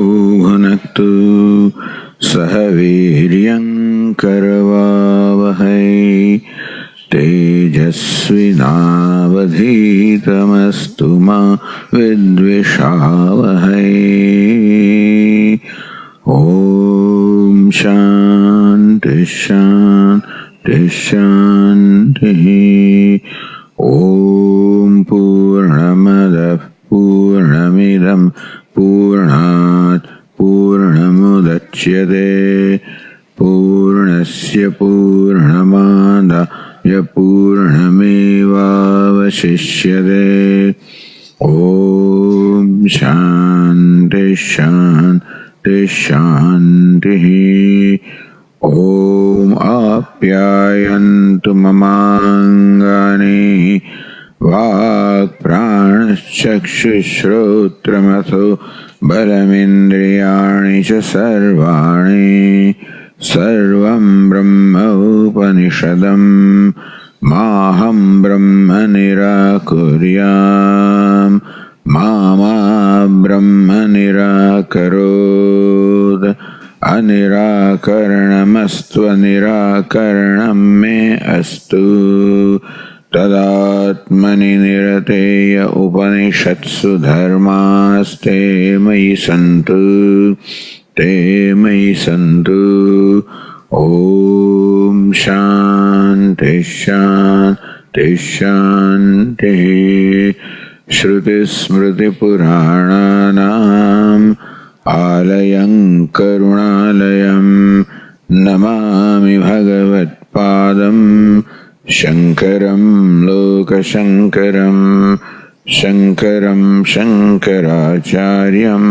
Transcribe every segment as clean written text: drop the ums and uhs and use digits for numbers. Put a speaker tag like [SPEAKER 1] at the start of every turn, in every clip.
[SPEAKER 1] भुनक्तु सह वीर्यङ्करवावहै तेजस्विनावधीतमस्तु मा विद्विषावहै। ॐ शान्ति शान्ति शान्तिः। ॐ पूर्णमदः पूर्णमिदं पूर्णात् पूर्णमुदच्यते पूर्णस्य पूर्णमादाय पूर्णमेवावशिष्यते। ॐ शान्ति शान्ति शान्तिः। ॐ आप्यायन्तु ममाङ्गानि वाक्प्राणश्चक्षुश्रोत्रमथो बलमिन्द्रियाणि च सर्वाणि सर्वं ब्रह्म उपनिषदम् माहं ब्रह्म निराकुर्याम् मा ब्रह्म निराकरोत्। अनिराकरणमस्त्वनिराकरणं मे अस्तु। तदात्मनि निरतेय उपनिषत्सु धर्मास्ते मयि सन्तु ते मयि सन्तु। ॐ शान्ति शान्ति शान्तिः। श्रुतिस्मृतिपुराणानाम् आलयं करुणालयं नमामि भगवत्पादं शङ्करं लोकशङ्करं शङ्करं शङ्कराचार्यं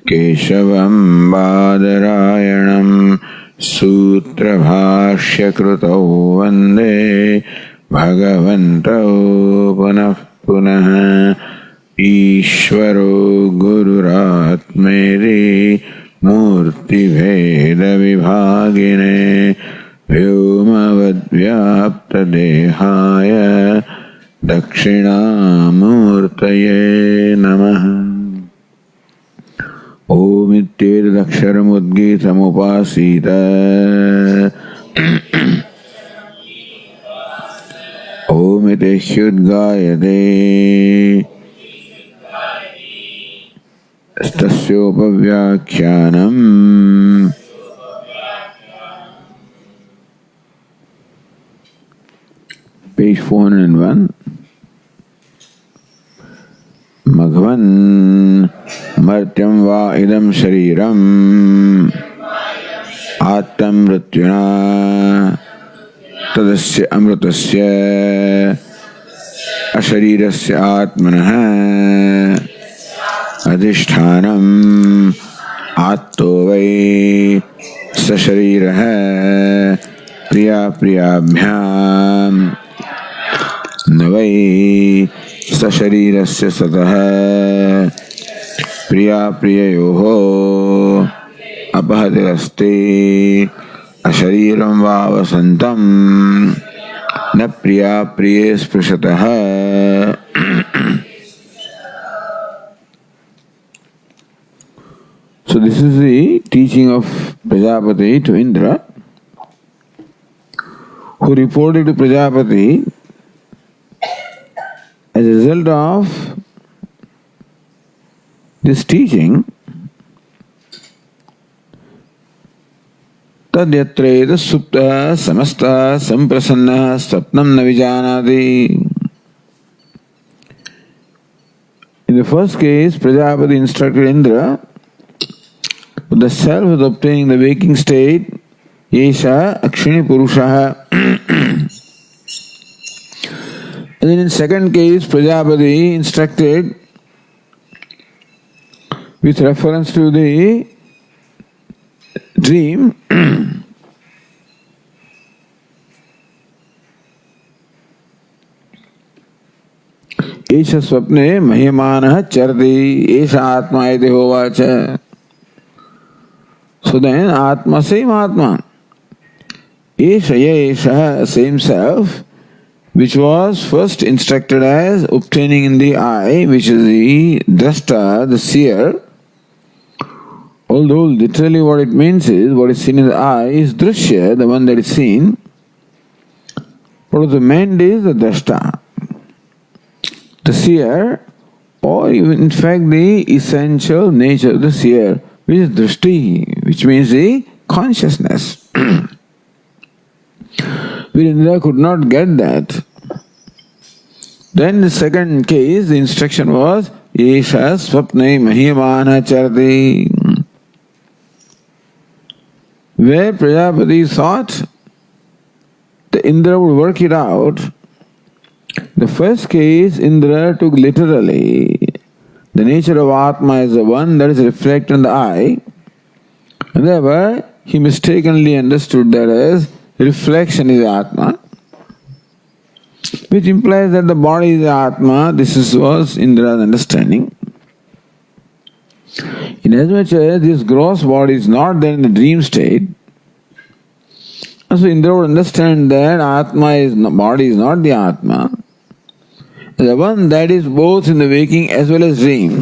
[SPEAKER 1] केशवं बादरायणं सूत्रभाष्यकृतौ वन्दे भगवन्तौ पुनः पुनः। ईश्वरो गुरुरात्मेति मूर्तिभेदविभागिने व्योमवद्व्याप्तदेहाय दक्षिणामूर्तये नमः। ओमित्येतदक्षरमुद्गीतमुपासीत ओमिति ह्युद्गायते तस्योपव्याख्यानम्। Page 401. Maghvan martyam va idam shariram attam mrityuna tadasya amrutasya asharirasya atmanah adhishthanam atto vai sasharirah priya priyabhyam न वै सशरीरस्य सतः प्रिया प्रिययोः अपहतिरस्ति अशरीरं वा वसन्तं न प्रिया प्रिये स्पृशतः। So this is the teaching of Prajapati to Indra, who reported to Prajapati as a result of this teaching, tadyatra supta samasta samprasanna sapnam na vijanati. In the first case, Prajapati instructed Indra that the self is obtaining the waking state, yesha akshini purushaha. And then in second case, Prajapati instructed with reference to the dream Esha swapne mahyamanah chardi esha atma iti hovacha. So then Atma, same Atma, esha, same self, which was first instructed as obtaining in the eye, which is the drashta, the seer, Although literally what it means is, what is seen in the eye is drishya, the one that is seen. What is meant is the drashta, the seer, or even in fact the essential nature of the seer, which is drishti, which means the consciousness. Virendra could not get that. Then the second case, the instruction was, Esha swapne mahimana charti. Where Prajapati thought the Indra would work it out, the first case Indra took literally. The nature of Atma is the one that is reflected in the eye, and therefore he mistakenly understood that as reflection is Atma, which implies that the body is Atma. This was Indra's understanding. Inasmuch as this gross body is not there in the dream state, so Indra would understand that body is not the Atma, the one that is both in the waking as well as dream.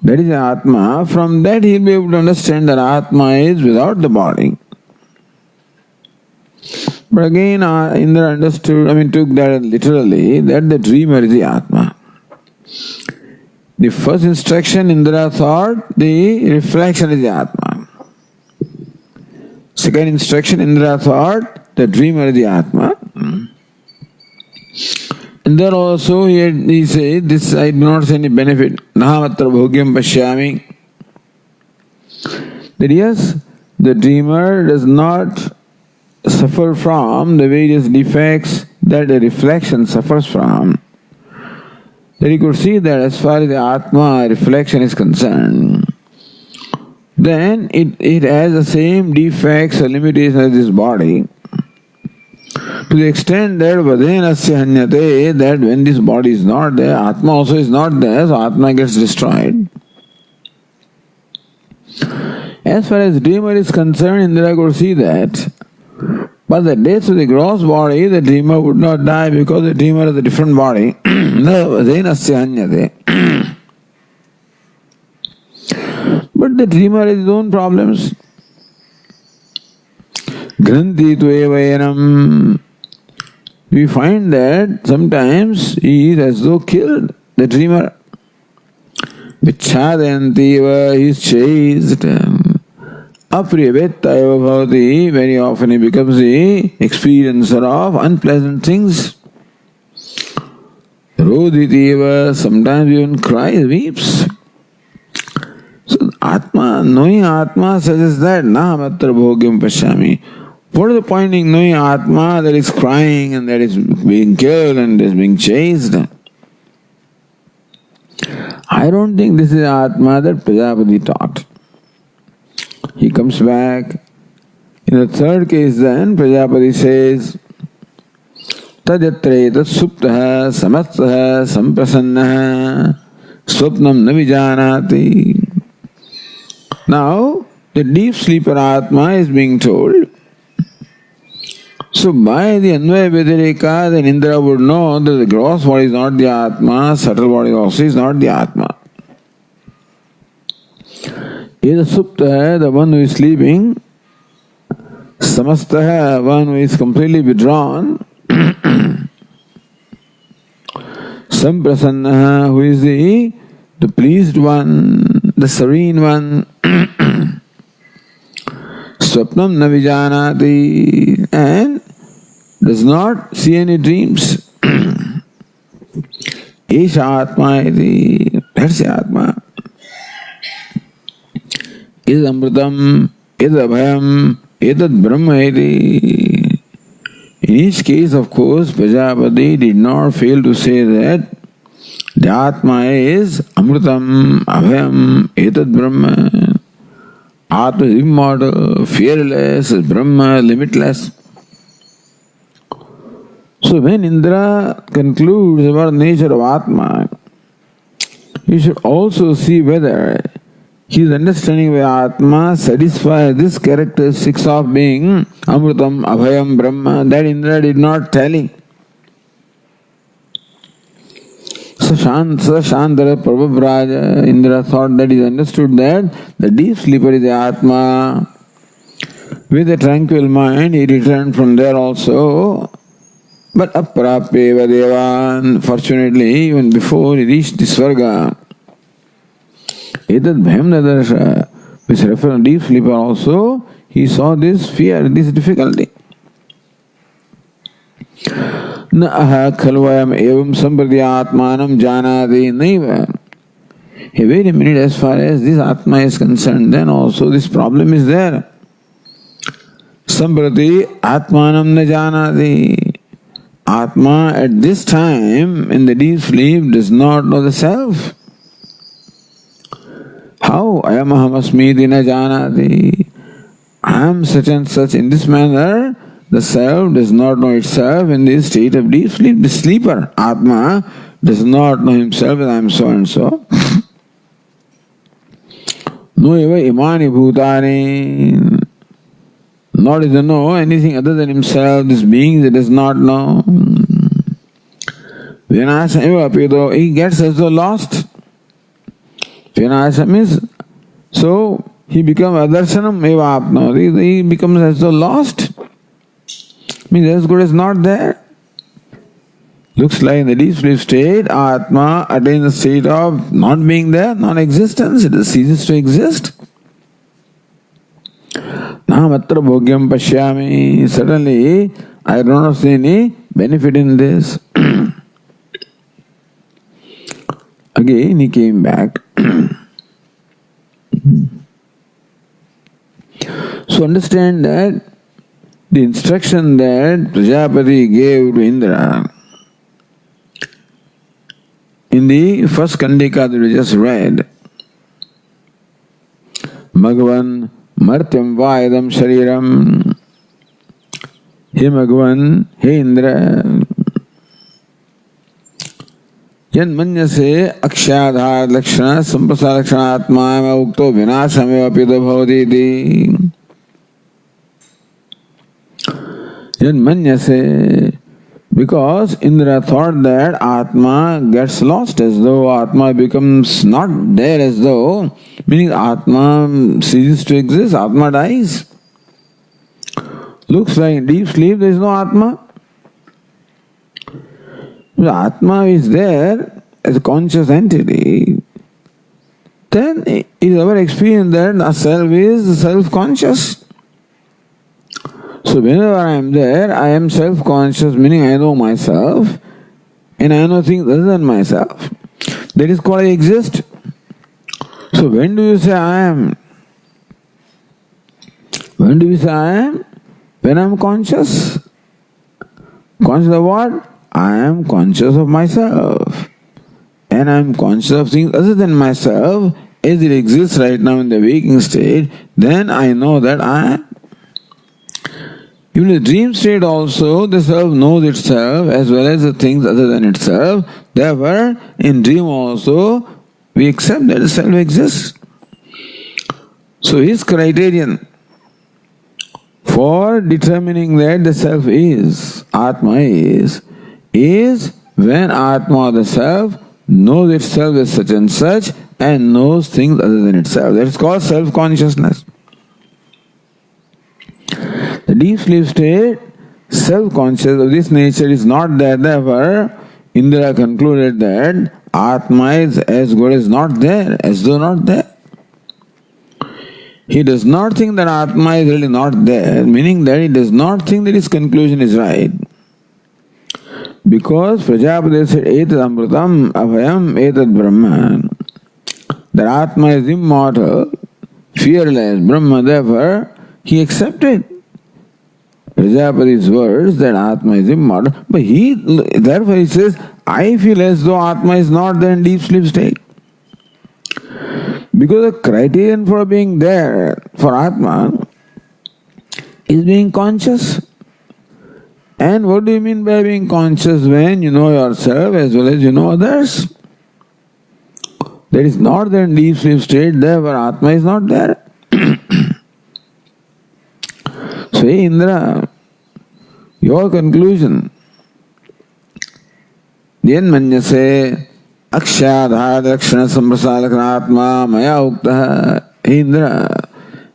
[SPEAKER 1] That is Atma. From that he will be able to understand that Atma is without the body. But again, Indra took that literally, that the dreamer is the Atma. The first instruction, Indra thought the reflection is the Atma. Second instruction, Indra thought the dreamer is the Atma. And then also he said, this I do not see any benefit. Nahamatra bhogyam pashyami. That yes, the dreamer does not suffer from the various defects that the reflection suffers from. That he could see that as far as the Atma reflection is concerned, then it has the same defects or limitations as this body. To the extent that vadenasya hanyate, that when this body is not there, Atma also is not there, so Atma gets destroyed. As far as dreamer is concerned, Indra could see that. But the death of the gross body, the dreamer would not die because the dreamer has a different body. But the dreamer has his own problems. Granthi tuevayanam. We find that sometimes he is as though killed, the dreamer. Vichadayantiva, he is chased. Apriyavettaya bhavati, very often he becomes the experiencer of unpleasant things. Roditiva, sometimes even cries, weeps. So Atma, knowing Atma suggests that Nahamatra bhogyam pashyami. What is the point in knowing Atma that is crying and that is being killed and is being chased? I don't think this is Atma that Prajapati taught. He comes back. In the third case then, Prajapati says, Tadyatre tatsuptaha samastaha samprasannaha swapnam navijanati. Now, the deep sleeper Atma is being told. So by the Anvaya Vyatireka, then Indra would know that the gross body is not the Atma, subtle body also is not the Atma. Eda supta, the one who is sleeping, samastaha, one who is completely withdrawn, samprasannaha, who is the pleased one, the serene one, swapnam navijanati, and does not see any dreams. Esha Atma iti, that's the Atma. Is amritam, is abhayam, etad brahma iti. In each case, of course, Prajapati did not fail to say that the Atma is amritam, abhayam, etad brahma. Atma is immortal, fearless, is Brahma, limitless. So when Indra concludes about the nature of Atma, he should also see whether his understanding of Atma satisfies this characteristics of being Amritam, Abhayam, Brahma, that Indra did not tally. Shantara Prabhupada Indra thought that he understood that the deep sleeper is the Atma. With a tranquil mind, he returned from there also. But aprapeva devan, fortunately, even before he reached the Swarga, etad bhayam nadarsha, which refers to deep sleeper also, he saw this fear, this difficulty. Na aha khalvayam evam sampradhyatmanam janati naiva. Hey, wait a minute, as far as this Atma is concerned, then also this problem is there. Samprati atmanam na janati. Atma at this time in the deep sleep does not know the self. How? Ayam aham asmiti na janati. I am such and such. In this manner, the self does not know itself in this state of deep sleep. The sleeper, Atma, does not know himself as I am so and so. No eva imani bhutani. Nor does he know anything other than himself, this being that does not know. Vinasa eva apido, he gets as though lost. Vinasa means, so he becomes adarsanam eva apno, he becomes as though lost. Means as good as not there. Looks like in the deep sleep state, Atma attains the state of not being there, non-existence, it ceases to exist. Namatra bhogyam pashyami. Suddenly, I do not see any benefit in this. Again, he came back. So understand that the instruction that Prajapati gave to Indra in the first Kandika that we just read, Bhagavan Martyam Vaidam Shariram. He Bhagavan, he Indra, Yan Manyase Akshadhar Lakshana Sampasa Lakshana Atma Ukto Vinasame Apida Bhavaditi. Yan Manyase, because Indra thought that Atma gets lost, as though Atma becomes not there, as though, meaning Atma ceases to exist, Atma dies. Looks like in deep sleep there is no Atma. The Atma is there as a conscious entity. Then it is our experience that the self is self-conscious. So whenever I am there, I am self-conscious, meaning I know myself, and I know things other than myself. That is called I exist. So when do you say I am? When do you say I am? When I am conscious. Conscious of what? I am conscious of myself. And I am conscious of things other than myself, as it exists right now in the waking state, then I know that I am. Even in the dream state also, the self knows itself as well as the things other than itself. Therefore, in dream also, we accept that the self exists. So his criterion for determining that the self is, Atma is when Atma, the self, knows itself as such and such and knows things other than itself. That is called self-consciousness. The deep sleep state, self-conscious of this nature is not there. Therefore, Indra concluded that Atma is as good as not there, as though not there. He does not think that Atma is really not there, meaning that he does not think that his conclusion is right. Because Prajapati said, Etad Amritam Abhayam Etad Brahman. That Atma is immortal, fearless, Brahma, therefore he accepted Prajapati's words that Atma is immortal, but therefore he says, I feel as though Atma is not there in deep sleep state. Because the criterion for being there for Atma is being conscious. And what do you mean by being conscious? When you know yourself as well as you know others. That is not there in deep sleep state, therefore Atma is not there. So, hey Indra, your conclusion, Yan Manyase, Akshadhar Lakshana Samprasadakana Atma Maya Uktaha. Indra,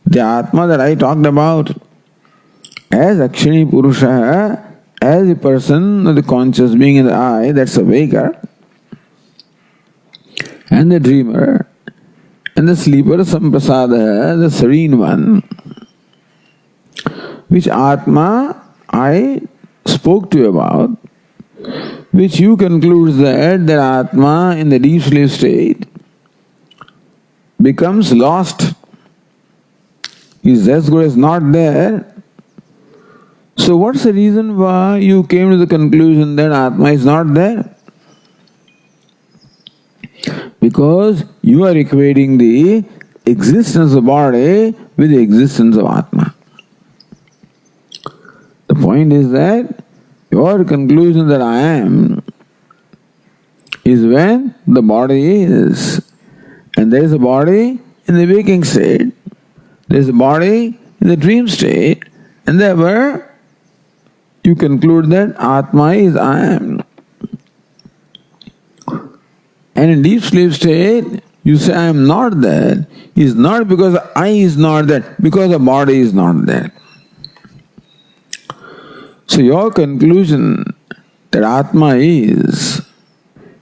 [SPEAKER 1] the Atma that I talked about as Akshani Purusha, as a person, the conscious being in the eye, that's a waker, and the dreamer, and the sleeper, Samprasada, the serene one, which Atma I spoke to you about, which you conclude that Atma in the deep sleep state becomes lost, is as good as not there. So what's the reason why you came to the conclusion that Atma is not there? Because you are equating the existence of the body with the existence of Atma. The point is that your conclusion that I am is when the body is. And there is a body in the waking state, there is a body in the dream state, and therefore you conclude that Atma is I am. And in deep sleep state, you say I am not there, is not because I is not there, because the body is not there. So your conclusion that Atma is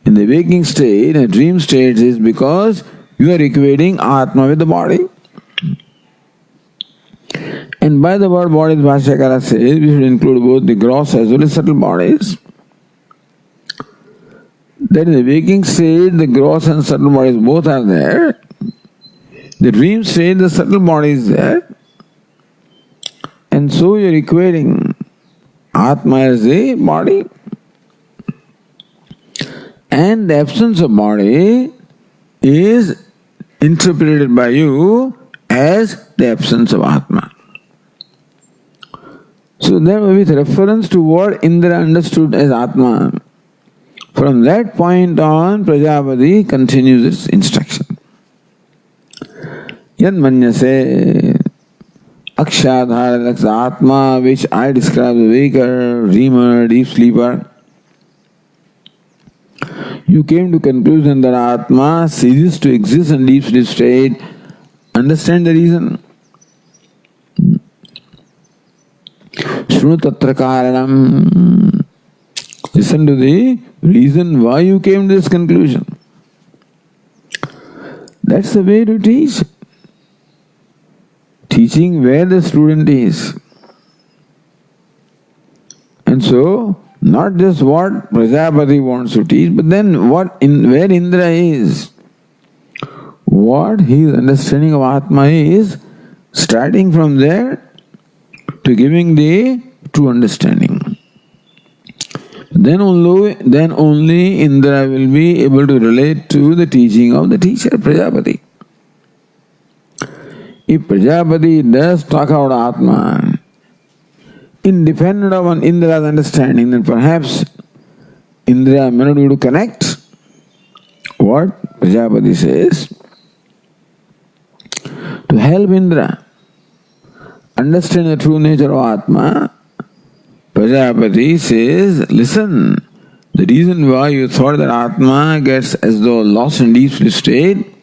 [SPEAKER 1] in the waking state and dream state is because you are equating Atma with the body. And by the word body, Bhashyakara says, we should include both the gross as well as subtle bodies. That in the waking state, the gross and subtle bodies both are there. The dream state, the subtle body is there. And so you are equating Atma as a body. And the absence of body is interpreted by you as the absence of Atma. So then with reference to what Indra understood as Atma, from that point on Prajapati continues its instruction. Yad manyase akshadhara Atma, which I describe the waker, dreamer, deep sleeper, you came to conclusion that Atma ceases to exist in deep sleep state. Understand the reason? Shunu tatra karanam. Listen to the reason why you came to this conclusion. That's the way to teach. Teaching where the student is. And so, not just what Prajapati wants to teach, but then where Indra is. What his understanding of Atma is, starting from there to giving the true understanding. Then only Indra will be able to relate to the teaching of the teacher, Prajapati. If Prajapati does talk about Atma, independent of Indra's understanding, then perhaps Indra may not be able to connect what Prajapati says. To help Indra understand the true nature of Atma, Prajapati says, listen, the reason why you thought that Atma gets as though lost in deep sleep state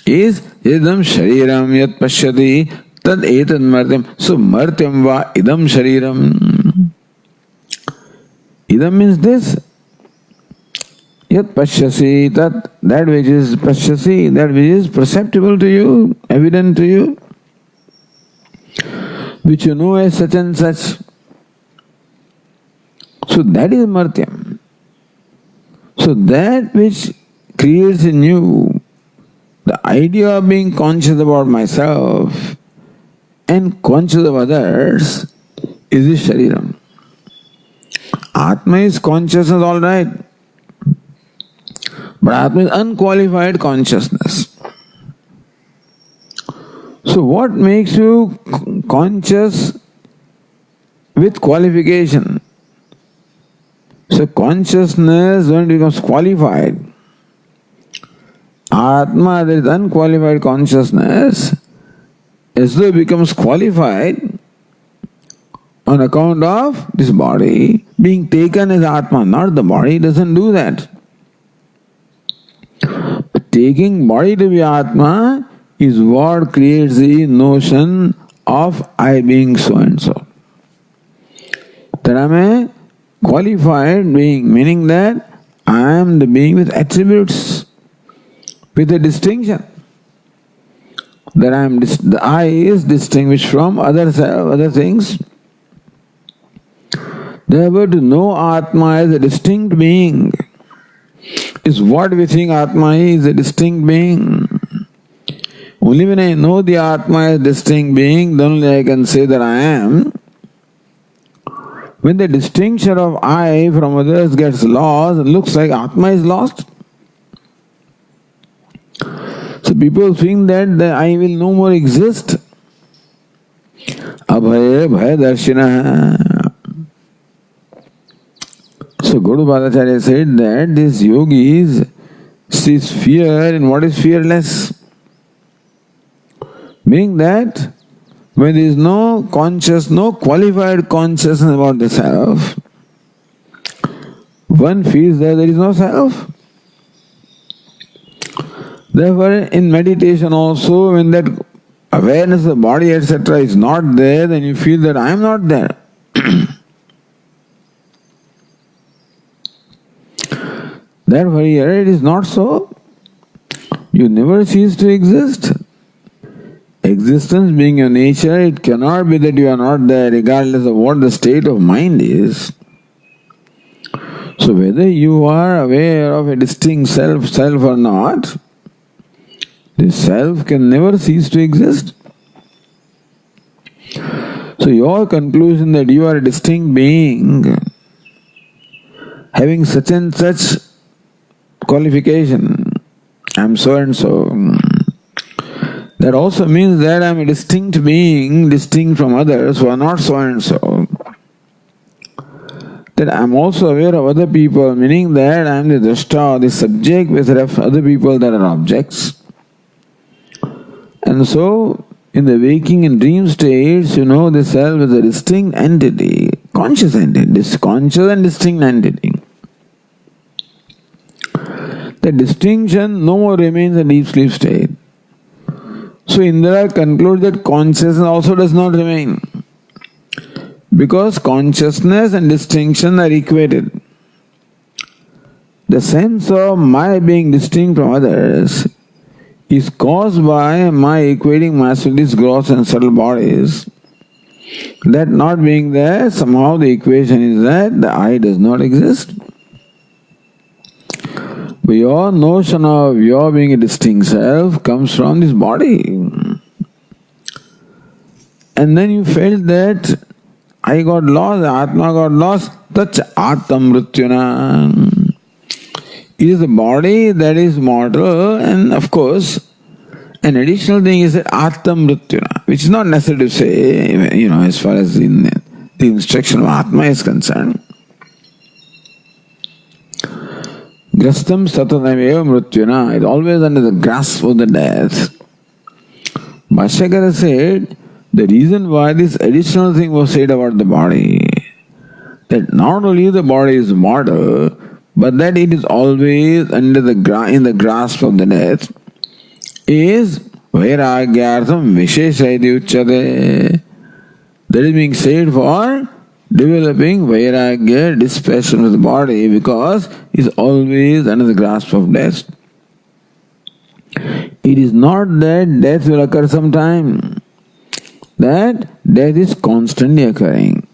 [SPEAKER 1] is idam shariram yat pashyati tad etad martyam. So martyam va idam shariram. Idam means this. Yat pashyasi, that which is pashyasi, that which is perceptible to you, evident to you, which you know as such and such. So that is martyam. So that which creates in you the idea of being conscious about myself and conscious of others is the shariram. Atma is consciousness, all right. But Atma is unqualified consciousness. So what makes you conscious with qualification? So consciousness, when it becomes qualified, Atma, that is unqualified consciousness, as though it becomes qualified on account of this body being taken as Atma, not the body, doesn't do that. taking body to be Atma is what creates the notion of I being so and so. That I am a qualified being, meaning that I am the being with attributes, with a distinction. That the I is distinguished from other things. Therefore, to know Atma as a distinct being is what we think Atma is, a distinct being. Only when I know the Atma as a distinct being, then only I can say that I am. When the distinction of I from others gets lost, it looks like Atma is lost. So people think that the I will no more exist. Abhaya bhaya darshina. So Gaudapada said that this yogis sees fear in what is fearless. Meaning that when there is no qualified consciousness about the self, one feels that there is no self. Therefore, in meditation also, when that awareness of the body, etc. is not there, then you feel that I am not there. Therefore, here it is not so. You never cease to exist. Existence being your nature, it cannot be that you are not there regardless of what the state of mind is. So whether you are aware of a distinct self or not, this self can never cease to exist. So your conclusion that you are a distinct being, having such and such qualification, I am so and so, that also means that I am a distinct being, distinct from others who are not so and so. That I am also aware of other people, meaning that I am the drashta, the subject with other people that are objects. And so, in the waking and dream states, you know the self is a distinct entity, conscious entity, this conscious and distinct entity. The distinction no more remains a deep sleep state. So Indra concludes that consciousness also does not remain. Because consciousness and distinction are equated. The sense of my being distinct from others is caused by my equating myself with these gross and subtle bodies. That not being there, somehow the equation is that the I does not exist. But your notion of your being a distinct self comes from this body. And then you felt that I got lost, Atma got lost, Chh Mrityuna. It is the body that is mortal, and of course, an additional thing is that Mrityuna, which is not necessary to say, as far as in the instruction of Atma is concerned. Grastam satanameva mrityuna, is always under the grasp of the death. Bhashyakara said, the reason why this additional thing was said about the body, that not only the body is mortal, but that it is always in the grasp of the death, is vairagyartham visheshayati uchyate. That is being said for developing vairagya, dispassion of the body, because it is always under the grasp of death. It is not that death will occur sometime. That death is constantly occurring.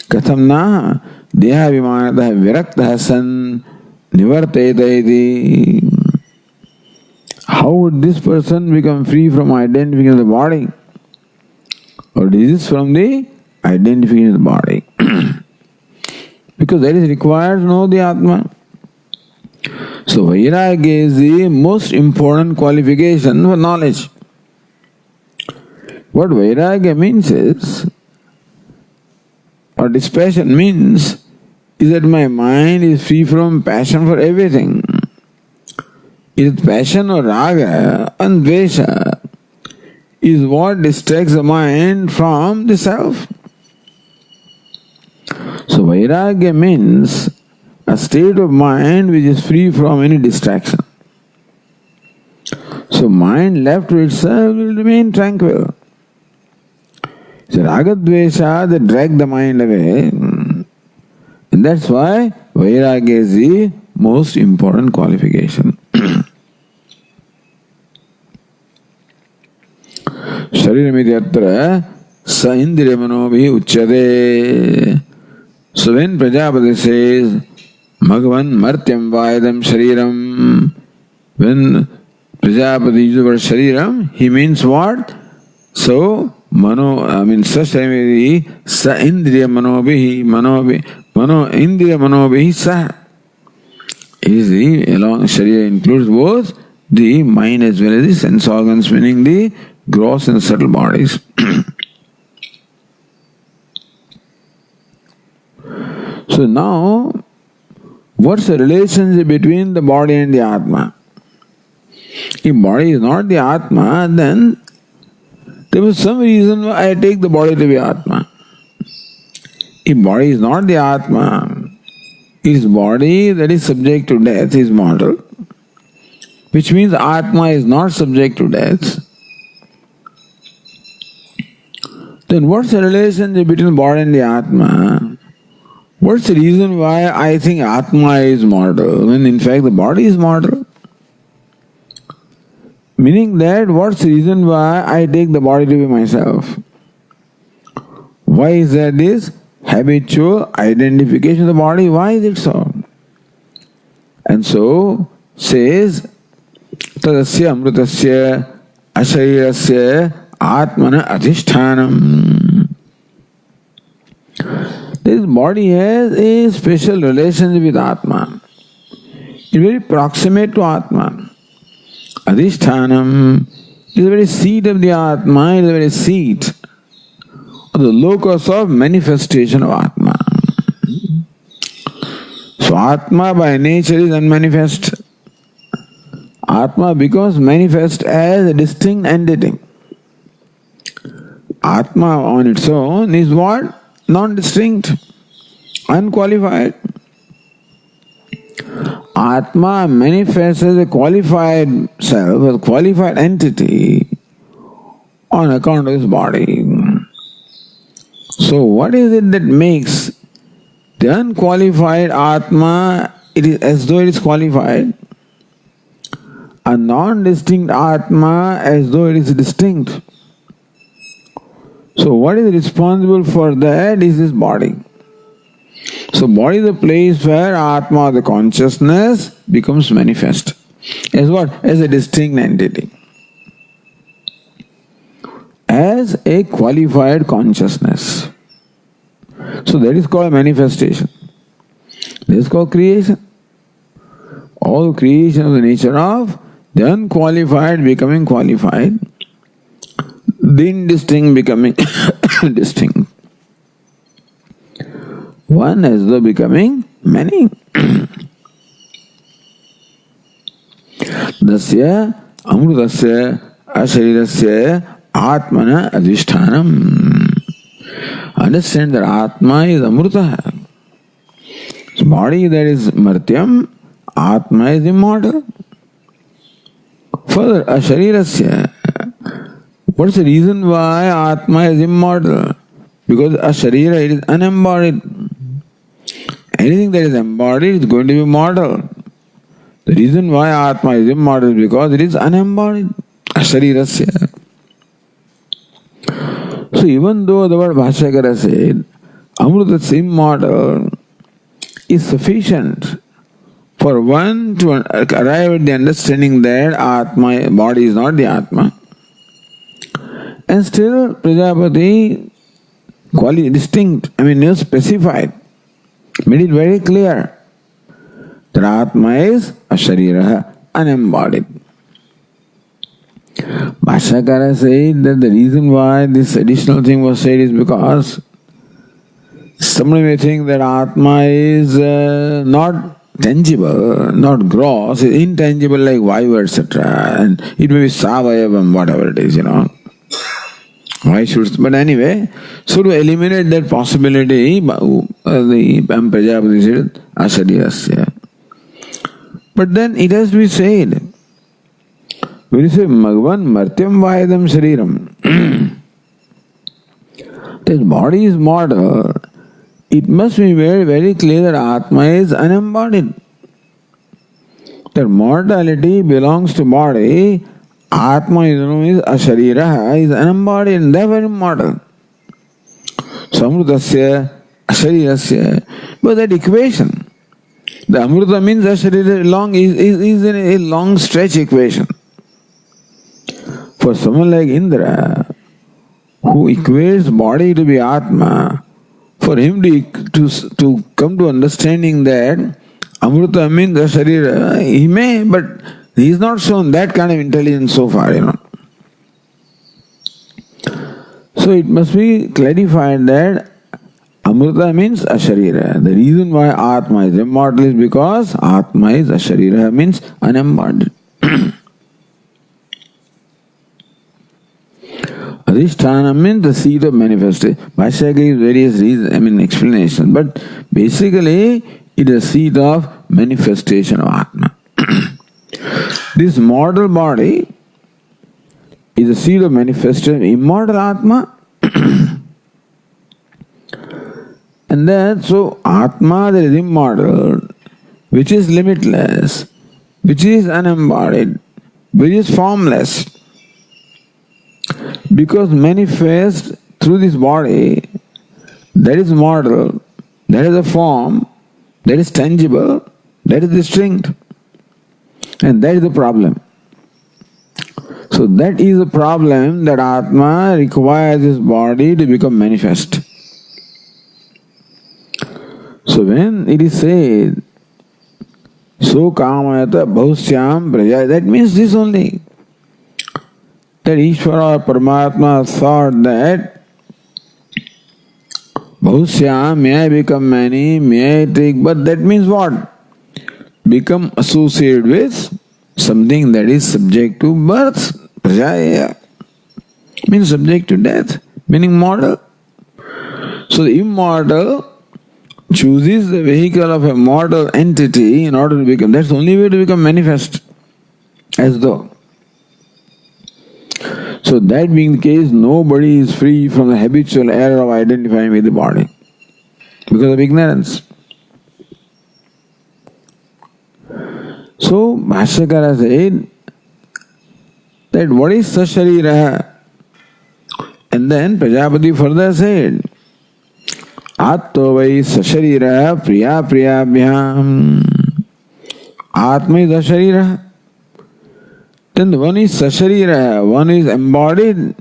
[SPEAKER 1] Katham na deha vimanatah viraktaha san nivarteta iti. How would this person become free from identifying of the body? Or desist from the identification of the body? Because that is required to know the Atma. So vairagya is the most important qualification for knowledge. What vairagya means is, or dispassion means, is that my mind is free from passion for everything. It is passion or raga and dvesha is what distracts the mind from the self. So vairagya means a state of mind which is free from any distraction. So mind left to itself will remain tranquil. So ragadvesha, they drag the mind away. And that's why vairagya is the most important qualification. Shariramiti atra sa indriya manobi uchyate. So when Prajapati says, Bhagavan martyam vaidam shariram, when Prajapati uses the word shariram, he means what? So, Sashramiti sa indriya manobihi, indriya manobihi sa. Is the along Sharira includes both the mind as well as the sense organs, meaning the gross and subtle bodies. So now, what's the relationship between the body and the Atma? If body is not the Atma, then there was some reason why I take the body to be Atma. If body is not the Atma, is body that is subject to death is mortal, which means Atma is not subject to death. Then what's the relationship between body and the Atma? What's the reason why I think Atma is mortal when in fact the body is mortal? Meaning that what's the reason why I take the body to be myself? Why is that this? Habitual identification of the body. Why is it so? And so says Tadasya amrutasya asharirasya atmana adhishthanam. This body has a special relationship with Atma. It's very proximate to Atma. Adhishthanam is the very seat of the Atma, is the very seat of the locus of manifestation of Atma. So Atma by nature is unmanifest. Atma becomes manifest as a distinct entity. Atma on its own is what? Non-distinct, unqualified. Atma manifests as a qualified self, as a qualified entity on account of his body. So what is it that makes the unqualified Atma, it is as though it is qualified, a non-distinct Atma as though it is distinct? So what is responsible for that is this body. So body is the place where Atma, the consciousness, becomes manifest. As what? As a distinct entity. As a qualified consciousness. So that is called manifestation. That is called creation. All creation of the nature of the unqualified becoming qualified, the indistinct becoming distinct. One as though becoming many. Dasya amrutasya asharirasya atmana adhishthanam. Understand that Atma is Amruta. So body that is Martyam, Atma is immortal. Further, Asharirasya. What's the reason why Atma is immortal? Because Asharira, it is unembodied. Anything that is embodied is going to be mortal. The reason why Atma is immortal is because it is unembodied. Asharirasya. So even though the word Bhashyakara said, Amruta is immortal, is sufficient for one to arrive at the understanding that Atma, body is not the Atma. And still Prajapati distinct, specified, made it very clear that Atma is Asharira, unembodied. Bhashyakara said that the reason why this additional thing was said is because somebody may think that Atma is not tangible, not gross, is intangible like Vayu, etc. And it may be Savayavam, whatever it is, Why should... But anyway, so to eliminate that possibility, the Prajapati said, Asharirasya. But then it has to be said When you say Magvan Martyam Vayadam Shariram, this body is mortal, it must be very, very clear that Atma is unembodied. That mortality belongs to body, Atma is Asharira, is unembodied and therefore immortal. Samrutasya, Asharirasya. But that equation, the Amruta means Asharira is a long stretch equation. For someone like Indra, who equates body to be Atma, for him to come to understanding that Amruta means Asharira, he may, but he is not shown that kind of intelligence so far, So it must be clarified that Amruta means Asharira. The reason why Atma is immortal is because Atma is Asharira, means unembodied. Adhisthana means the seat of manifestation. Bhashya gives various reasons, explanations, but basically it is a seat of manifestation of Atma. This mortal body is a seed of manifestation of immortal Atma. And then, so Atma that is immortal, which is limitless, which is unembodied, which is formless, because manifest through this body, that is mortal, that is a form, that is tangible, that is distinct. And that is the problem. So that is the problem, that Atma requires this body to become manifest. So when it is said, so kamayata bhavusyam praja, that means this only. That Ishvara or Paramatma thought that bhavusyam, may I become many, may I take, but that means what? Become associated with something that is subject to birth, prajaya, means subject to death, meaning mortal. So the immortal chooses the vehicle of a mortal entity in order to become, that's the only way to become manifest, as though. So that being the case, nobody is free from the habitual error of identifying with the body because of ignorance. So Bhashyakara said that what is Sasharira? And then Prajapati further said, Atto vai Sasharira priya priyabhyam. Atma is Asharira. Then one is Sasharira, one is embodied,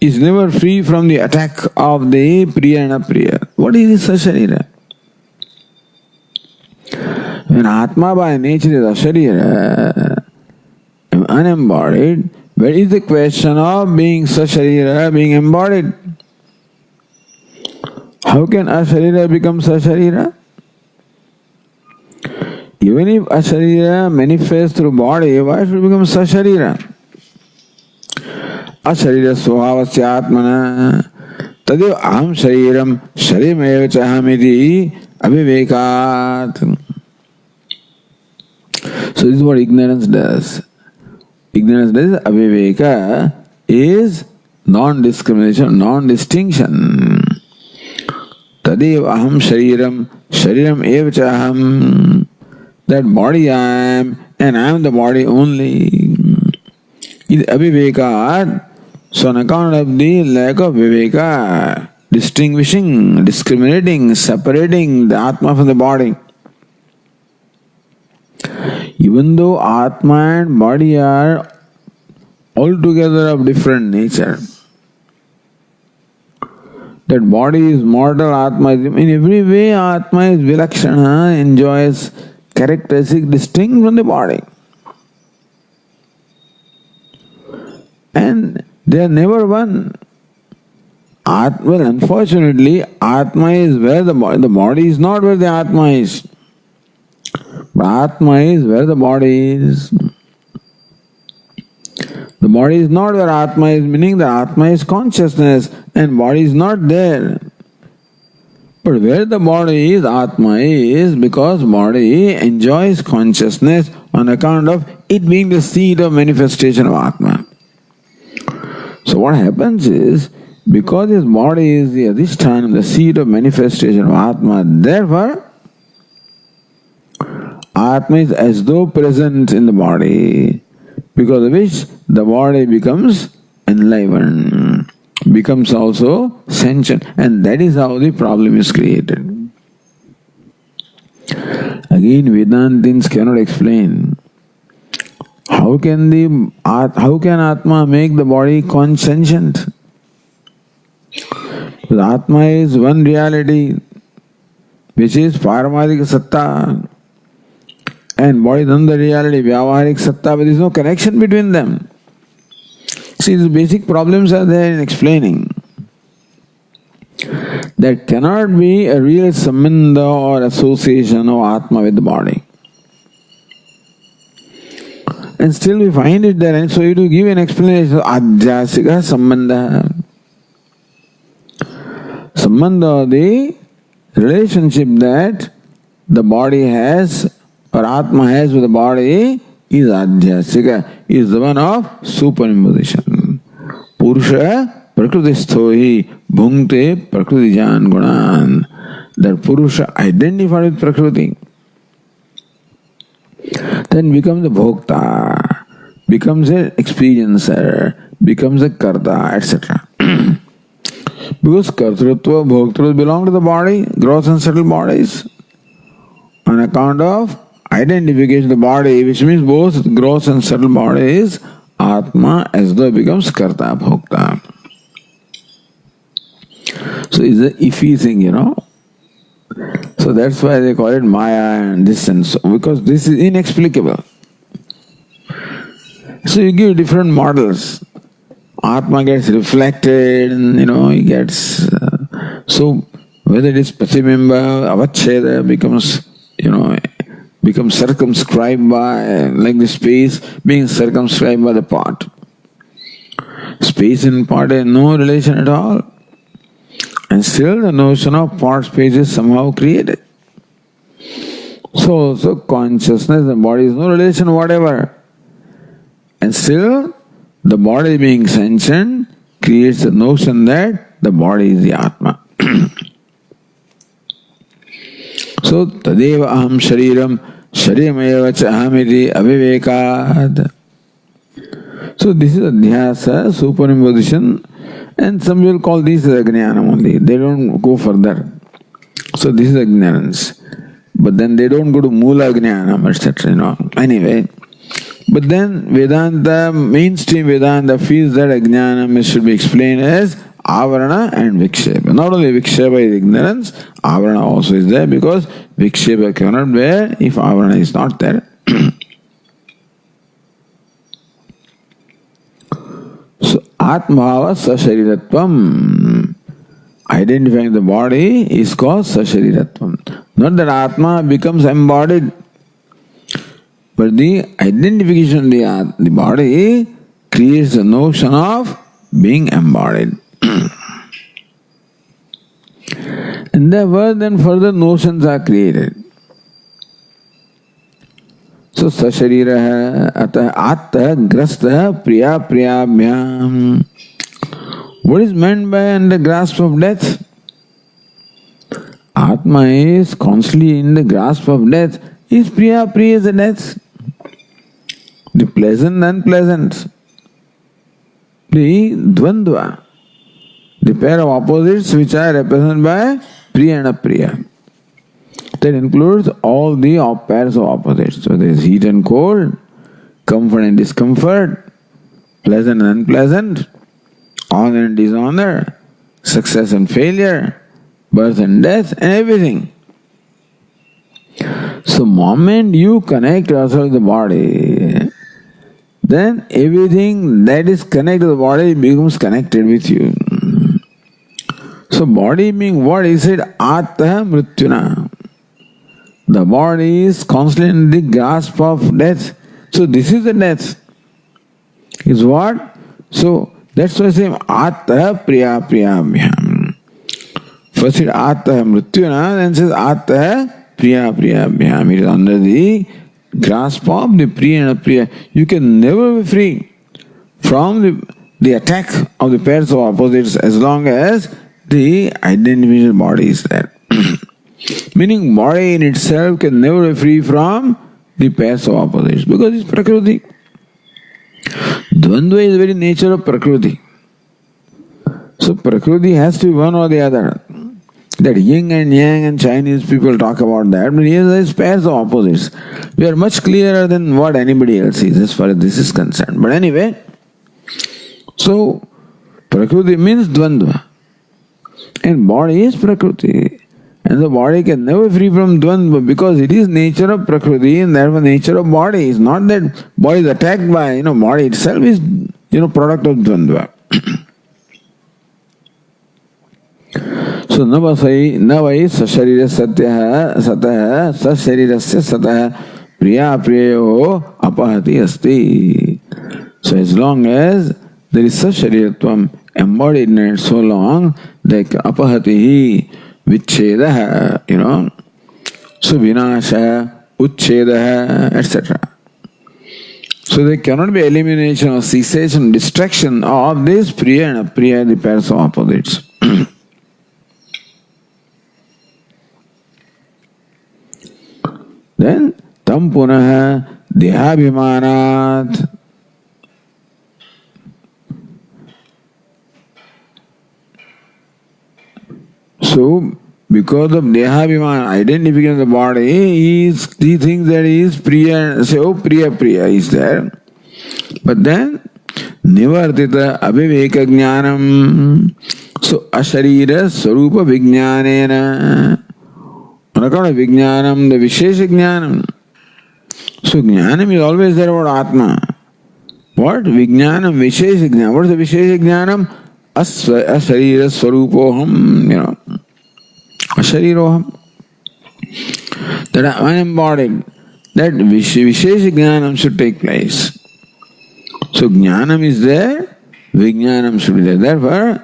[SPEAKER 1] is never free from the attack of the Priya and Apriya. What is Sasharira? When Atma by nature is Asharira, unembodied, where is the question of being Sasharira, being embodied? How can Asharira become Sasharira? Even if Asharira manifests through body, why should it become Sasharira? Asharira svabhasya atmana tadev aham shariram sharimeva chahamiti avivekat. So this is what ignorance does. Ignorance does aviveka is non-discrimination, non-distinction. Tadev aham shariram eva chaham. That body I am, and I am the body only. Is aviveka. So on account of the lack of viveka, distinguishing, discriminating, separating the Atma from the body. Even though Atma and body are altogether of different nature, that body is mortal, Atma is, in every way Atma is vilakshana, enjoys characteristic distinct from the body. And they are never one. Well, unfortunately, Atma is where the body is not where the Atma is. But Atma is where the body is. The body is not where Atma is, meaning the Atma is consciousness and body is not there. But where the body is, Atma is, because body enjoys consciousness on account of it being the seat of manifestation of Atma. So what happens is, because his body is the adhisthana, the seat of manifestation of Atma, therefore Atma is as though present in the body, because of which the body becomes enlivened, becomes also sentient, and that is how the problem is created. Again, Vedantins cannot explain how can Atma make the body consentient? Because Atma is one reality, which is Paramadika Satta, and body is another reality, Vyavaharik Satta, but there is no connection between them. See, the basic problems are there in explaining. There cannot be a real sambandha or association of Atma with the body. And still we find it there, and so you have to give an explanation of Adhyasika Sambandha. Sambandha, the relationship that the body has, or Atma has with the body, is Adhyasika, is the one of superimposition. Purusha prakrutistho hi bhungte prakrutijan gunan. That Purusha identified with Prakriti then becomes a bhokta, becomes an experiencer, becomes a karta, etc. Because kartrutva, bhoktrutva belong to the body, gross and subtle bodies, on account of identification of the body, which means both gross and subtle bodies, Atma as though becomes karta, bhokta. So it's an iffy thing, So that's why they call it Maya and this and so, because this is inexplicable. So you give different models. Atma gets reflected, and he gets. So whether it is Pratibimba, Avacheda becomes circumscribed by, like the space being circumscribed by the pot. Space and pot have no relation at all. And still the notion of pot space is somehow created. So consciousness and body is no relation whatever. And still the body being sentient creates the notion that the body is the Atma. So tadeva aham shariram sharirameva cha ahamiti avivekad. So this is adhyasa, superimposition. And some will call this as ajnana only. They don't go further. So this is ignorance. But then they don't go to mula ajnanam, etc. Anyway. But then Vedanta, mainstream Vedanta feels that ajnanam should be explained as avarana and vikshepa. Not only vikshepa is ignorance, avarana also is there, because vikshepa cannot bear if avarana is not there. So, Atmava Sashariratvam. Identifying the body is called Sashariratvam. Not that Atma becomes embodied, but the identification of the body creates the notion of being embodied. And therefore, then further notions are created. So, Sashariraha Atah Atta Grastha Priya Priyabhyam. What is meant by under grasp of death? Atma is constantly in the grasp of death. Is Priya Priya is the death? The pleasant and unpleasant. The Dvandva. The pair of opposites which are represented by Priya and Apriya. That includes all the pairs of opposites. So there is heat and cold, comfort and discomfort, pleasant and unpleasant, honor and dishonor, success and failure, birth and death, and everything. So moment you connect yourself to the body, then everything that is connected to the body becomes connected with you. So body being what? He said, Atta Mrityuna. The body is constantly in the grasp of death. So this is the death. Is what? So that's why I say Atta Priya Priyabhyam. First it Atta Mrityuna, then says Atta Priya Priyabhyam. It is under the grasp of the Priya and Apriya. You can never be free from the attack of the pairs of opposites as long as the individual body is there. Meaning body in itself can never be free from the pairs of opposites because it's Prakriti. Dvandva is the very nature of Prakriti. So Prakriti has to be one or the other. That yin and yang and Chinese people talk about that, but here there is pairs of opposites. We are much clearer than what anybody else is as far as this is concerned. But anyway, so Prakriti means Dvandva. And body is Prakriti. And the body can never free from Dvandva because it is nature of Prakriti and therefore nature of body. It's not that body is attacked by, body itself is, product of Dvandva. So navai sasharira satah sasharirasya satah priya priyayo apahati asti. So as long as there is sashariratvam embodied in it so long, like apahatihi vichchedah, so vinasha, uchchedah, etc. So there cannot be elimination or cessation, destruction of this priya and apriya, the pairs of opposites. Then tam punaha dehabhimanat. So because of dehabhiman, identification of the body, he thinks that he is priya, priya is there. But then nivartita aviveka jnanam. So asharira swarupa vijnanena. On account of Vijnanam, the Vishesha Jnanam. So Jnanam is always there about Atma. What? Vijnanam, Vishesha Jnanam. What is the Vishesha Jnanam? Asharira Swarupoham, Ashariroham. That I am embodied. That Vishesha Jnanam should take place. So Jnanam is there, Vijnanam should be there. Therefore,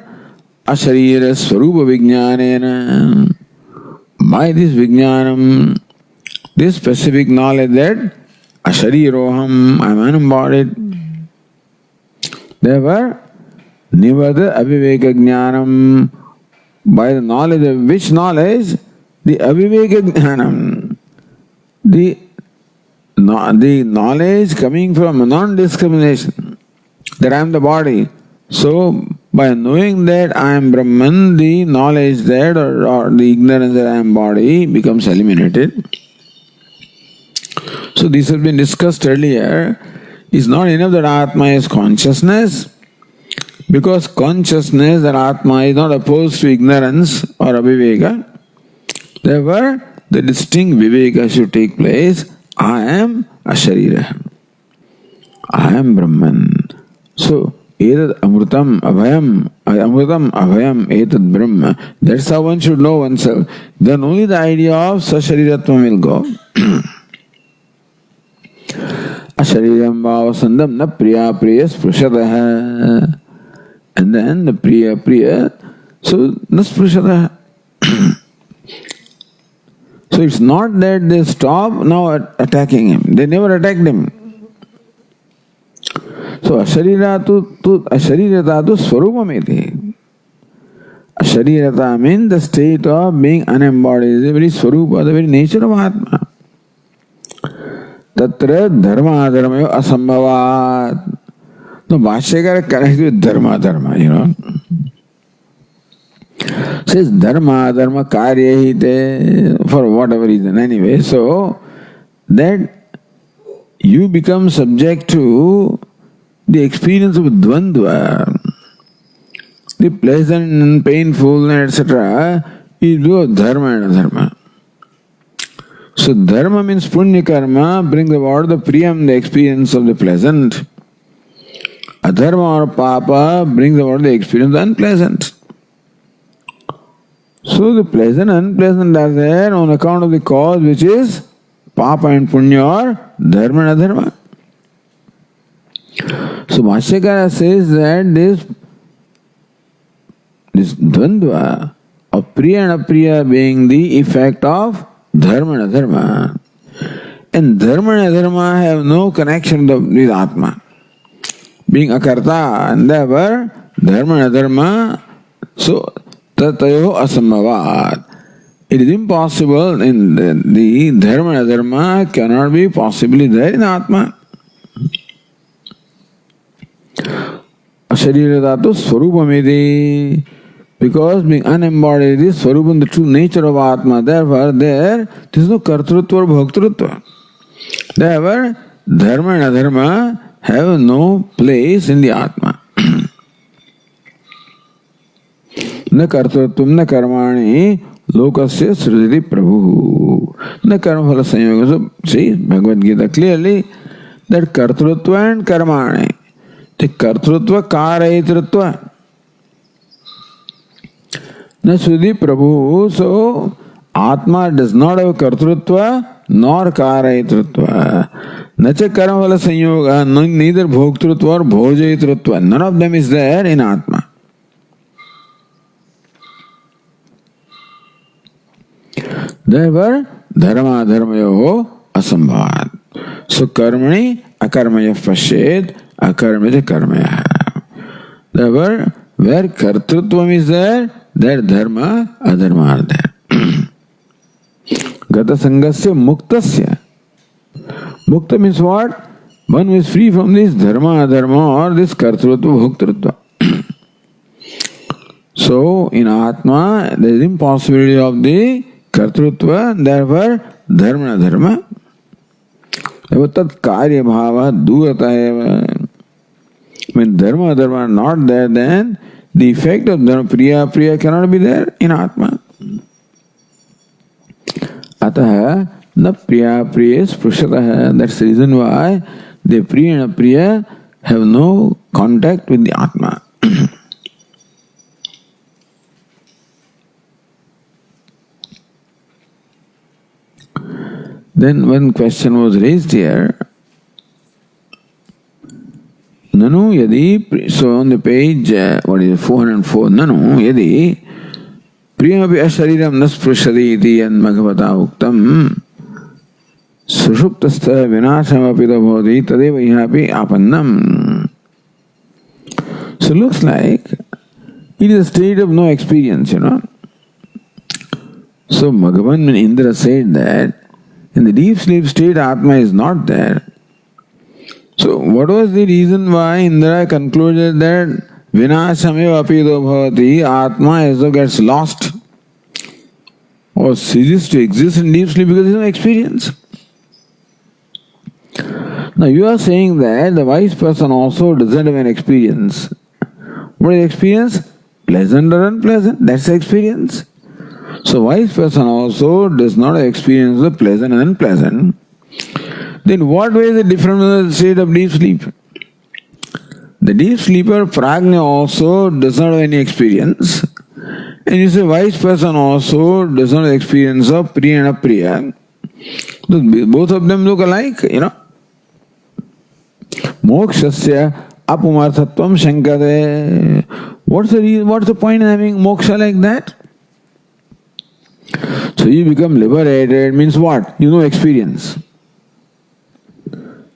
[SPEAKER 1] Asharira Swarupa Vijnanena. By this Vijnanam, this specific knowledge that Ashariroham, I am unembodied. Therefore, Nivada Aviveka Jnanam, by the knowledge of which knowledge? The Aviveka Jnanam. The knowledge coming from non-discrimination, that I am the body. So, by knowing that I am Brahman, the knowledge that or the ignorance that I am body becomes eliminated. So this has been discussed earlier. It's not enough that Atma is consciousness, because consciousness that Atma is not opposed to ignorance or aviveka. Therefore, the distinct viveka should take place. I am Asharira. I am Brahman. So, Etad amrutam abhayam etad brahma. That's how one should know oneself. Then only the idea of sashariratvam will go. Ashariram bhavasandam na priya priya sprushataha. And then the priya, so na sprushataha. So it's not that they stop now attacking him. They never attacked him. So asharirata tu swarupameti. Asharirata means the state of being unembodied, is the very swarupa, the very nature of Atma. Tatra dharma dharma asambhavat. No, Bhashyakara connects with dharma, Says dharma karya hite, for whatever reason. Anyway, so that you become subject to the experience of dvandva, the pleasant and painful, etc., is both dharma and adharma. So dharma means punya karma, brings about the priyam, the experience of the pleasant. Adharma or papa brings about the experience of the unpleasant. So the pleasant and unpleasant are there on account of the cause which is papa and punya or dharma and adharma. So Bhashyakara says that this dvandva of priya and apriya being the effect of dharma and adharma. And dharma and adharma have no connection with Atma. Being akarta and therefore dharma and adharma, so tatayo asambhavat. It is impossible in the dharma and adharma cannot be possibly there in Atma. Asharira dhatu swarupamiti. Because being unembodied is swarupam, the true nature of Atma. Therefore, there is no kartrutva or bhoktrutva. Therefore, dharma and adharma have no place in the Atma. Na kartrutvam na karmani lokasya srujati prabhu. Na karma phala sanyoga. So, see, Bhagavad Gita clearly that kartrutva and karmani. The kartrutva karayitritva. Na srujati prabhu. So, Atma does not have kartrutva nor karayitritva. Nacha karma phala sanyoga. Neither bhoktrutva or bhojayitritva. None of them is there in Atma. Therefore, dharma dharmayoho asambhavat. So, karmani akarmaya pashed, akarmaya karmaya. Therefore, where kartrutvam is there, there dharma adharma are there. Gata sangasya muktasya. Mukta means what? One who is free from this dharma adharma or this kartrutva bhoktrutva. So, in Atma, there is impossibility of the kartrutva, therefore dharma dharma. Tat karya bhava durata eva. When dharma dharma are not there, then the effect of dharma priya priya cannot be there in Atma. Ataha na priya priya sprushataha. That's the reason why the priya and apriya have no contact with the Atma. Then one question was raised here. Nanu yadi, so on the page, 404, Nanu yadi, priyamapi ashariram nasprushadi iti yan bhagavata uktam, sushuptastha vinashamapi dabhoti tadeva ihapi apannam. So looks like it is a state of no experience, So Bhagavan, when Indra said that, in the deep sleep state, Atma is not there. So, what was the reason why Indra concluded that Vinashameva apido bhavati, Atma as though gets lost or ceases to exist in deep sleep because there is no experience? Now, you are saying that the wise person also doesn't have an experience. What is experience? Pleasant or unpleasant? That's the experience. So, wise person also does not experience the pleasant and unpleasant. Then what way is it different from the state of deep sleep? The deep sleeper, prajna, also does not have any experience. And you say wise person also does not have experience of priya and apriya. Both of them look alike, Mokshasya apumarthatvam shankate. What's the reason? What's the point in having moksha like that? So you become liberated means what? You know experience.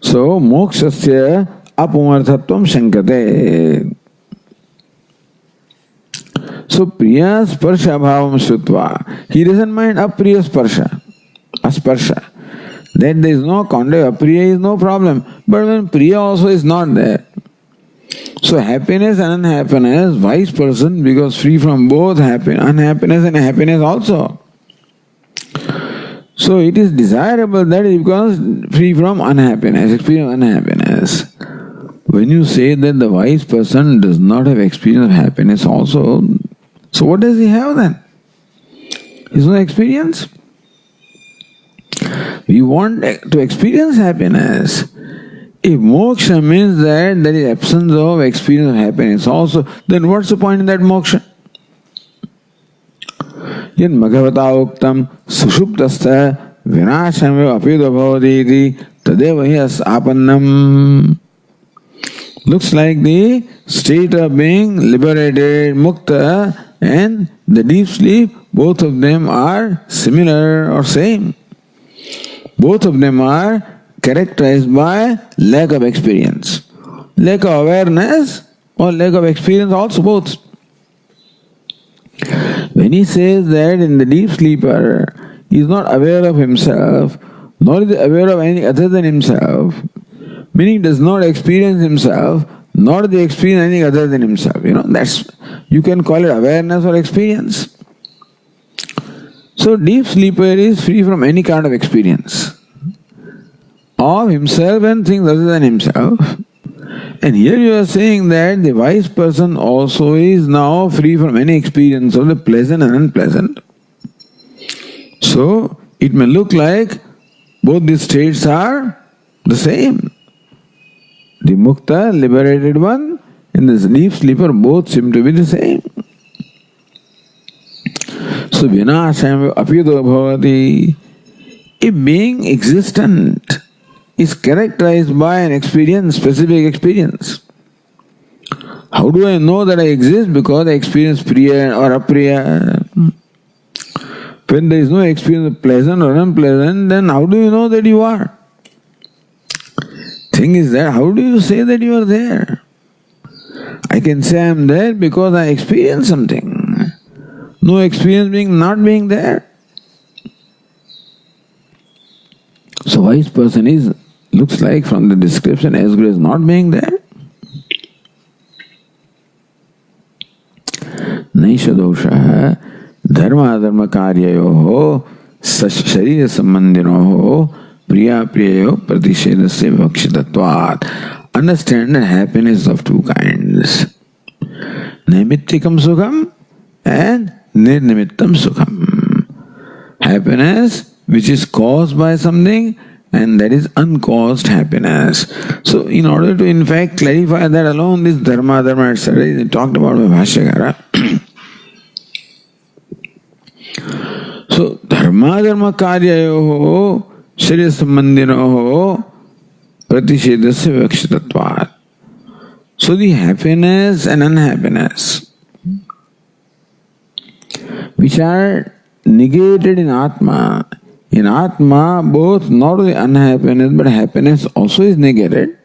[SPEAKER 1] So mokshasya apumarthatvam shankate. So priya sparsha bhavam shrutva. He doesn't mind apriya sparsha. Asparsha. That there is no contact, apriya is no problem. But when priya also is not there. So happiness and unhappiness, wise person because free from both unhappiness and happiness also. So it is desirable that he becomes free from unhappiness, experience of unhappiness. When you say that the wise person does not have experience of happiness also, so what does he have then? He has no experience. We want to experience happiness. If moksha means that there is absence of experience of happiness also, then what's the point in that moksha? Yan Bhagavata uktam sushuptastha vinashame apido bhavati tadeva hi apannam. Looks like the state of being liberated, mukta, and the deep sleep, both of them are similar or same. Both of them are characterized by lack of experience. Lack of awareness or lack of experience, also both. When he says that in the deep sleeper, he is not aware of himself, nor is he aware of anything other than himself, meaning does not experience himself, nor does he experience anything other than himself. That's, you can call it awareness or experience. So deep sleeper is free from any kind of experience of himself and things other than himself. And here you are saying that the wise person also is now free from any experience of the pleasant and unpleasant. So it may look like both these states are the same. The mukta, liberated one, and the deep sleeper both seem to be the same. So vinasham apido bhavati. A being existent is characterized by an experience, specific experience. How do I know that I exist? Because I experience priya or apriya. When there is no experience of pleasant or unpleasant, then how do you know that you are? Thing is that, how do you say that you are there? I can say I am there because I experience something. No experience being not being there. So wise person looks like from the description as good as not being there. Naisha dosha dharma dharma karyayoho sharira sambandhinoho priya priyayo pratishedasya vivakshitatvat. Understand the happiness of two kinds. Naimittikam sukham and nirnimittam sukham. Happiness which is caused by something, and that is uncaused happiness. So in order to in fact clarify that alone, this dharma, etc. is talked about by Bhashyakara. So dharma karyayoho sharira sambandhinoho pratishedasya vivakshitatvat. So the happiness and unhappiness which are negated in Atma. In Atma, both not only unhappiness but happiness also is negated.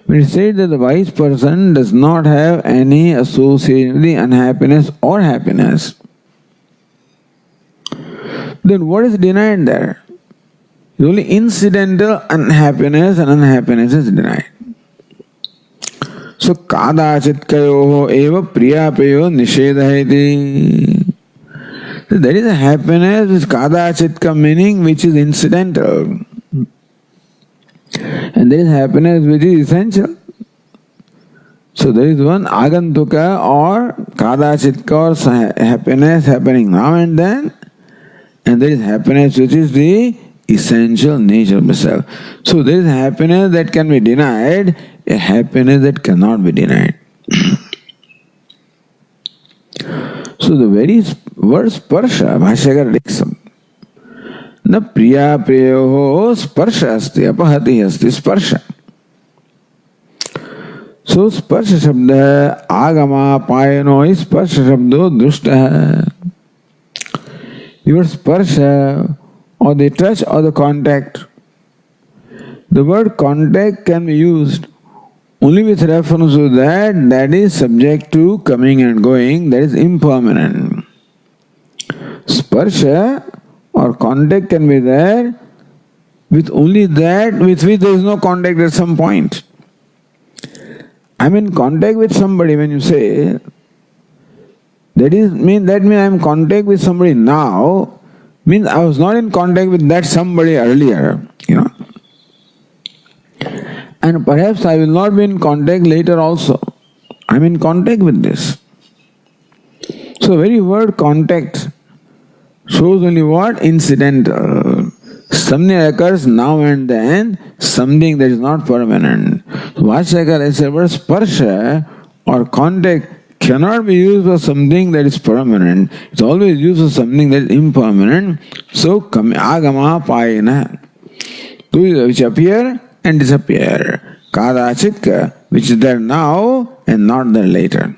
[SPEAKER 1] We said that the wise person does not have any association with the unhappiness or happiness. Then what is denied there? Only incidental unhappiness and unhappiness is denied. So kadachit kayoho eva priyapayo nishedaheti. So there is a happiness which kadachitka, meaning which is incidental. And there is happiness which is essential. So there is one agantuka or kadachitka or happiness happening now and then. And there is happiness which is the essential nature of the self. So there is happiness that can be denied, a happiness that cannot be denied. So the very word sparsha, Bhashyakara takes up. Na priya priyaho sparsha asti, apahati asti sparsha. So sparsha shabda agama payano is sparsha shabdo drushta. The word sparsha, or the touch or the contact. The word contact can be used only with reference to that is subject to coming and going, that is impermanent. Sparsha or contact can be there with only that with which there is no contact at some point. I'm in contact with somebody when you say, that means I am in contact with somebody now, means I was not in contact with that somebody earlier, And perhaps I will not be in contact later also. I am in contact with this. So very word contact shows only what? Incidental. Something occurs now and then, something that is not permanent. So Bhashyakara said, word sparsha or contact cannot be used for something that is permanent. It's always used for something that is impermanent. So agama payana, which appear and disappear. Kadachitka, which is there now and not there later.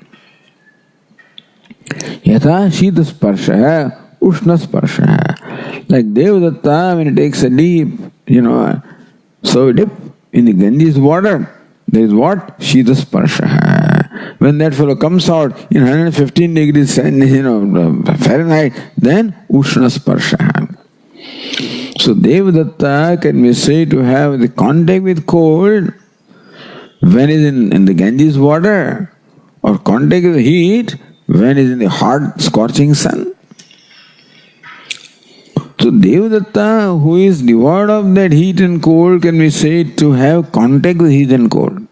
[SPEAKER 1] Yatha shita sparsha, ushna sparsha. Like Devadatta, when he takes a deep, so dip in the Ganges water, there is what? Shita Sparsha. When that fellow comes out in 115 degrees Fahrenheit, then Ushna Sparsha. So Devadatta can be said to have the contact with cold when he is in the Ganges water, or contact with heat when he is in the hot scorching sun. So Devadatta, who is devoid of that heat and cold, can be said to have contact with heat and cold.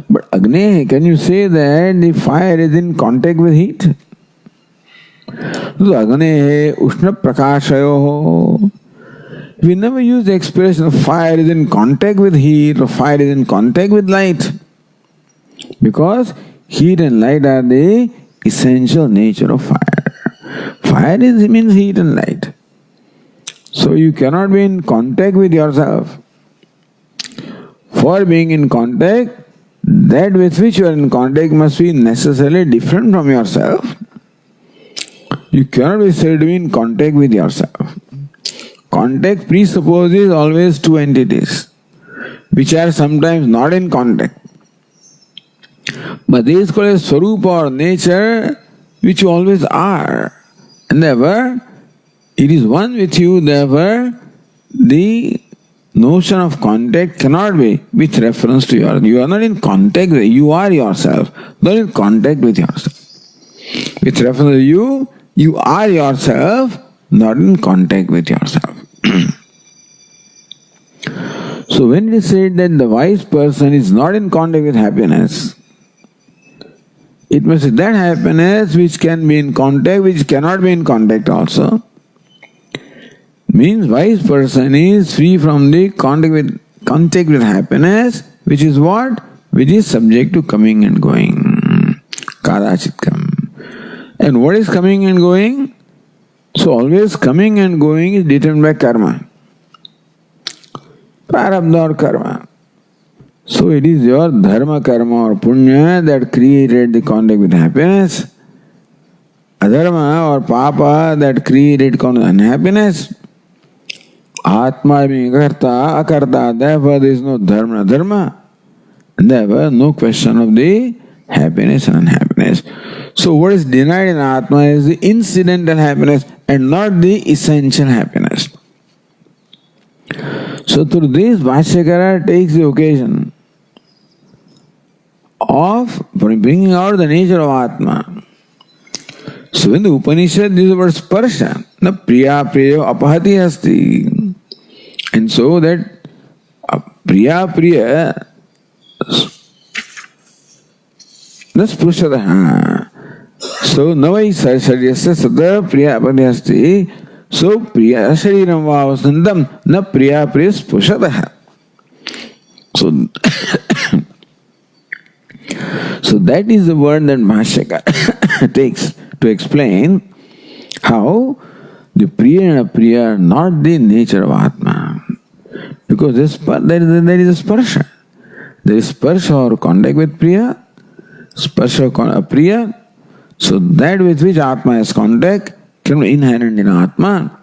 [SPEAKER 1] But Agni, can you say that the fire is in contact with heat? So Agni Ushna Prakashayo. We never use the expression fire is in contact with heat or fire is in contact with light. Because heat and light are the essential nature of fire. Fire means heat and light. So you cannot be in contact with yourself. For being in contact, that with which you are in contact must be necessarily different from yourself. You cannot be said to be in contact with yourself. Contact presupposes always two entities, which are sometimes not in contact. But this is called a Swarupa or nature, which you always are. And therefore, it is one with you, therefore, the notion of contact cannot be with reference to yourself. You are not in contact with, you are yourself, not in contact with yourself. With reference to you, you are yourself, not in contact with yourself. So when it is said that the wise person is not in contact with happiness, it must be that happiness which can be in contact, which cannot be in contact also. Means wise person is free from the contact with happiness, which is what? Which is subject to coming and going. Kadachitkam. And what is coming and going? So always coming and going is determined by karma. Prarabdha or karma. So it is your dharma karma or punya that created the contact with happiness. Adharma or papa that created contact with unhappiness. Atma being karta, akarta, therefore there is no dharma. And therefore no question of the happiness and unhappiness. So what is denied in Atma is the incidental happiness and not the essential happiness. So through this, Bhashyakara takes the occasion of bringing out the nature of Atma. So in the Upanishad, this is the word sparsha, na priya priya apahati asti. And so that priya priya na sprushadaha. So navai saryasya sada priya apahati asti. So priya shariram vavasandam na priya priya sprushadaha. So that is the word that Bhashyakara takes to explain how the priya and apriya are not the nature of Atma. Because there is a sparsha. There is sparsha or contact with priya, sparsha or apriya. So that with which Atma has contact can be inherent in Atma.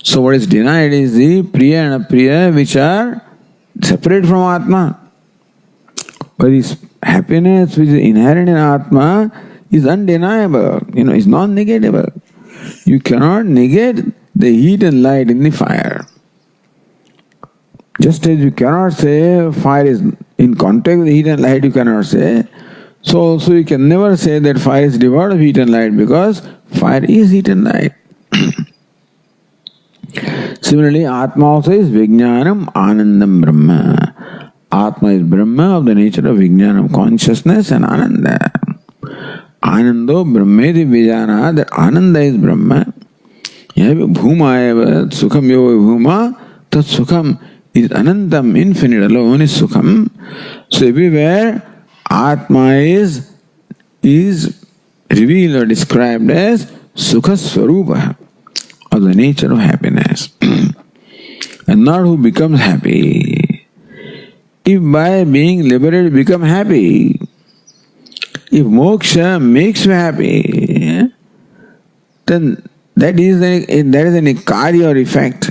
[SPEAKER 1] So what is denied is the priya and apriya which are separate from Atma. But this happiness which is inherent in Atma is undeniable, is non-negatable. You cannot negate the heat and light in the fire. Just as you cannot say fire is in contact with heat and light, you cannot say. So also you can never say that fire is devoid of heat and light, because fire is heat and light. Similarly, Atma also is Vijnanam Anandam Brahma. Atma is Brahma of the nature of Vijnanam, consciousness and Ananda. Anando Brahmeti Vijana, that Ananda is Brahma. Bhuma eva sukham yo bhuma, tat sukham is anantam, infinite alone is sukham. So everywhere Atma is revealed or described as Sukha Swarupa, of the nature of happiness. And not who becomes happy. If by being liberated become happy, if moksha makes you happy, then that is an karya or effect.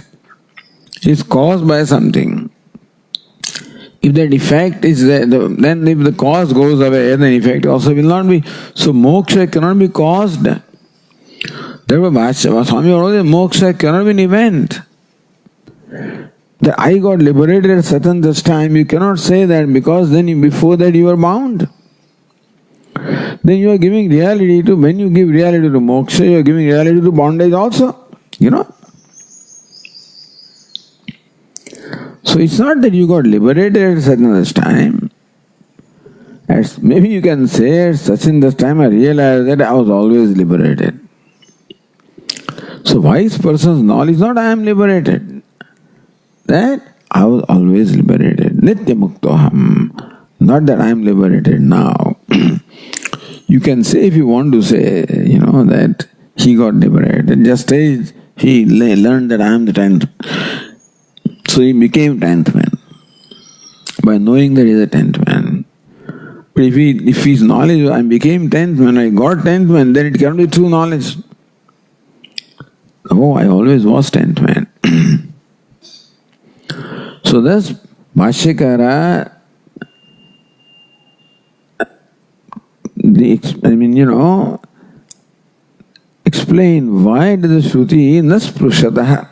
[SPEAKER 1] It is caused by something. If that effect is there, then if the cause goes away, then effect also will not be. So moksha cannot be caused. Therefore, Swami wrote that moksha cannot be an event. That I got liberated at such and such time, you cannot say that because then before that you were bound. Then you are giving reality to, when you give reality to moksha, you are giving reality to bondage also. You know? So it's not that you got liberated at such and such time. Maybe you can say at such and such time I realized that I was always liberated. So wise person's knowledge is not I am liberated. That I was always liberated. Nitya muktoham. Not that I am liberated now. You can say, if you want to say, that he got liberated, just say he learned that I am the 10th. So he became 10th man by knowing that he is a 10th man. But if his knowledge, I became 10th man, I got 10th man, then it cannot be true knowledge. Oh, I always was 10th man. So thus, Bhashyakara, explain why does the Shruti nasprushataha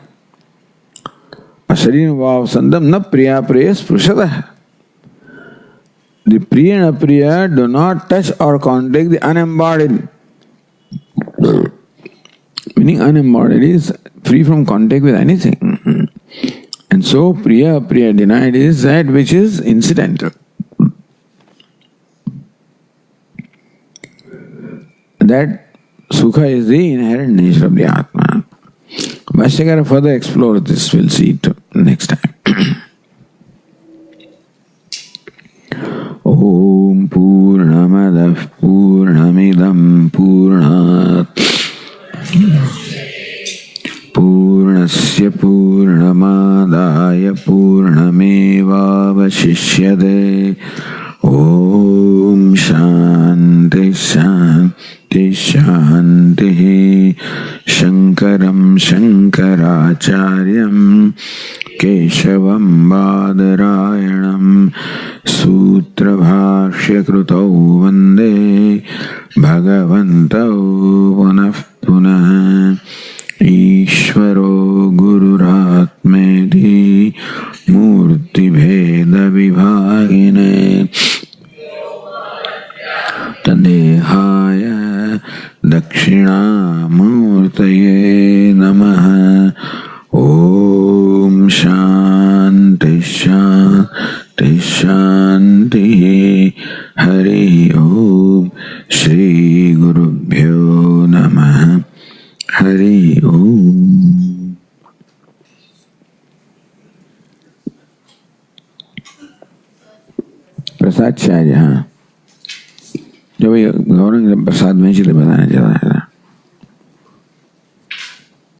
[SPEAKER 1] Asharin vav sandam na priya priya sprushataha. The priya and apriya do not touch or contact the unembodied. Meaning unembodied is free from contact with anything. And so priya apriya denied is that which is incidental. That sukha is the inherent nature of the Atma. Bhashyakara further explore this, we'll see it next time. Om Purnamadav Purnamidam Purnat Purnasya Purnamadaya Purnameva Vashishyate. Om Shanti Shanti Shanti. Shankaram Shankaracharyam Keshavam Badarayanam Sutra Bhashya Krutau Vande Bhagavantau Punah Punah. Ishvaro Gururatmeti Murti Bheda Vibhagine Tadehaya Dakshinamurtaye Namaha. Om Shanti Shanti Shanti. Hari Om. Shri Gurubhyo Namaha. Hari Om. प्रसाद शाह जहाँ जब ये गौरंग प्रसाद में चले बताना चाह रहा था।